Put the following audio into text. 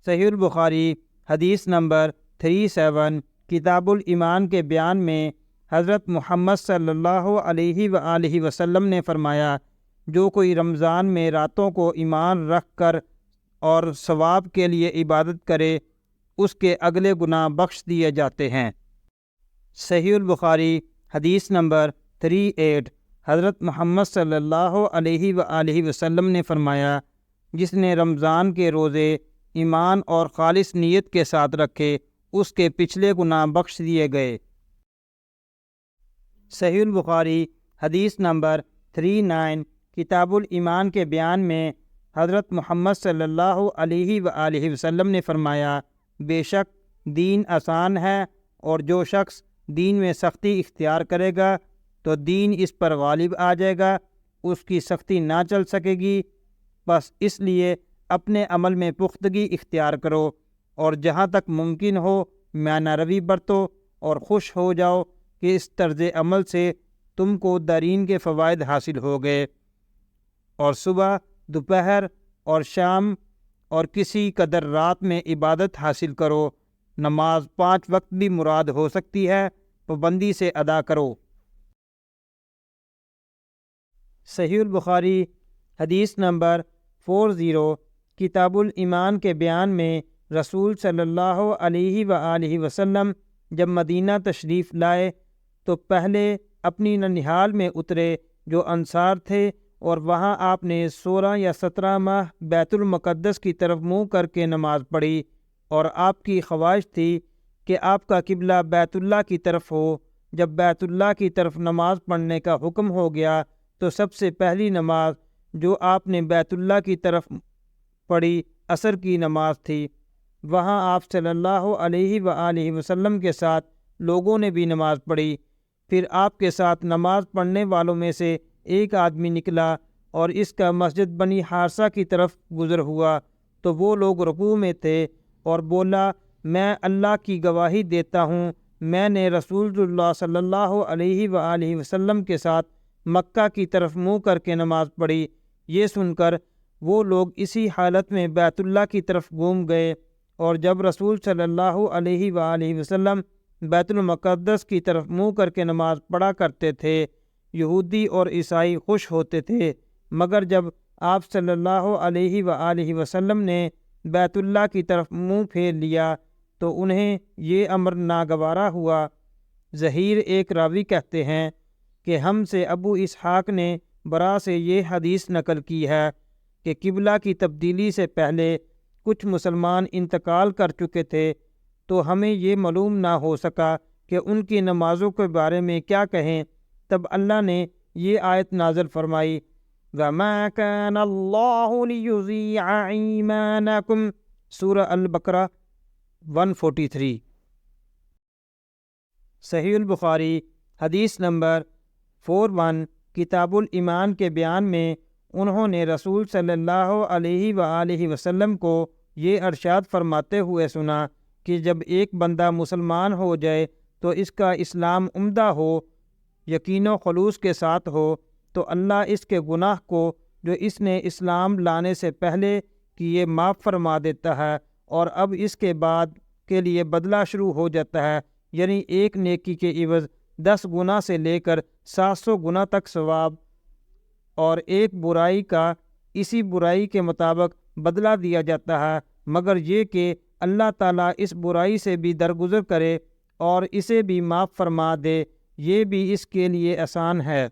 صحیح البخاری حدیث نمبر 37 کتاب الایمان کے بیان میں حضرت محمد صلی اللہ علیہ وآلہ وسلم نے فرمایا، جو کوئی رمضان میں راتوں کو ایمان رکھ کر اور ثواب کے لیے عبادت کرے اس کے اگلے گناہ بخش دیے جاتے ہیں۔ صحیح البخاری حدیث نمبر 38 حضرت محمد صلی اللہ علیہ وآلہ وسلم نے فرمایا، جس نے رمضان کے روزے ایمان اور خالص نیت کے ساتھ رکھے اس کے پچھلے گناہ بخش دیے گئے۔ صحیح البخاری حدیث نمبر 39 کتاب الایمان کے بیان میں حضرت محمد صلی اللہ علیہ وآلہ وسلم نے فرمایا، بے شک دین آسان ہے، اور جو شخص دین میں سختی اختیار کرے گا تو دین اس پر غالب آ جائے گا، اس کی سختی نہ چل سکے گی۔ بس اس لیے اپنے عمل میں پختگی اختیار کرو، اور جہاں تک ممکن ہو میانہ روی برتو، اور خوش ہو جاؤ کہ اس طرز عمل سے تم کو دارین کے فوائد حاصل ہو گئے۔ اور صبح، دوپہر اور شام اور کسی قدر رات میں عبادت حاصل کرو۔ نماز 5 وقت بھی مراد ہو سکتی ہے، پابندی سے ادا کرو۔ صحیح البخاری حدیث نمبر 40 کتاب الایمان کے بیان میں رسول صلی اللہ علیہ وآلہ وسلم جب مدینہ تشریف لائے تو پہلے اپنی ننھیال میں اترے جو انصار تھے، اور وہاں آپ نے 16 یا 17 ماہ بیت المقدس کی طرف منہ کر کے نماز پڑھی، اور آپ کی خواہش تھی کہ آپ کا قبلہ بیت اللہ کی طرف ہو۔ جب بیت اللہ کی طرف نماز پڑھنے کا حکم ہو گیا تو سب سے پہلی نماز جو آپ نے بیت اللہ کی طرف پڑھی عصر کی نماز تھی۔ وہاں آپ صلی اللہ علیہ وآلہ وسلم کے ساتھ لوگوں نے بھی نماز پڑھی۔ پھر آپ کے ساتھ نماز پڑھنے والوں میں سے ایک آدمی نکلا اور اس کا مسجد بنی حارثہ کی طرف گزر ہوا تو وہ لوگ رکوع میں تھے، اور بولا، میں اللہ کی گواہی دیتا ہوں میں نے رسول اللہ صلی اللہ علیہ وآلہ وسلم کے ساتھ مکہ کی طرف منہ کر کے نماز پڑھی۔ یہ سن کر وہ لوگ اسی حالت میں بیت اللہ کی طرف گھوم گئے، اور جب رسول صلی اللہ علیہ وآلہ وسلم بیت المقدس کی طرف منہ کر کے نماز پڑھا کرتے تھے، یہودی اور عیسائی خوش ہوتے تھے، مگر جب آپ صلی اللہ علیہ وآلہ وسلم نے بیت اللہ کی طرف منہ پھیر لیا تو انہیں یہ امر ناگوارا ہوا۔ ظہیر ایک راوی کہتے ہیں کہ ہم سے ابو اسحاق نے برا سے یہ حدیث نقل کی ہے کہ قبلہ کی تبدیلی سے پہلے کچھ مسلمان انتقال کر چکے تھے، تو ہمیں یہ معلوم نہ ہو سکا کہ ان کی نمازوں کے بارے میں کیا کہیں۔ تب اللہ نے یہ آیت نازل فرمائی، وَمَا كَانَ اللَّهُ لِيُضِيعَ إِيمَانَكُمْ، سورہ البقرہ 143۔ صحیح البخاری حدیث نمبر 41 کتاب الایمان کے بیان میں انہوں نے رسول صلی اللہ علیہ وآلہ وسلم کو یہ ارشاد فرماتے ہوئے سنا کہ جب ایک بندہ مسلمان ہو جائے تو اس کا اسلام عمدہ ہو، یقین و خلوص کے ساتھ ہو، تو اللہ اس کے گناہ کو جو اس نے اسلام لانے سے پہلے کیے معاف فرما دیتا ہے، اور اب اس کے بعد کے لیے بدلہ شروع ہو جاتا ہے، یعنی ایک نیکی کے عوض 10 گنا سے لے کر 700 گنا تک ثواب، اور ایک برائی کا اسی برائی کے مطابق بدلہ دیا جاتا ہے، مگر یہ کہ اللہ تعالیٰ اس برائی سے بھی درگزر کرے اور اسے بھی معاف فرما دے، یہ بھی اس کے لیے آسان ہے۔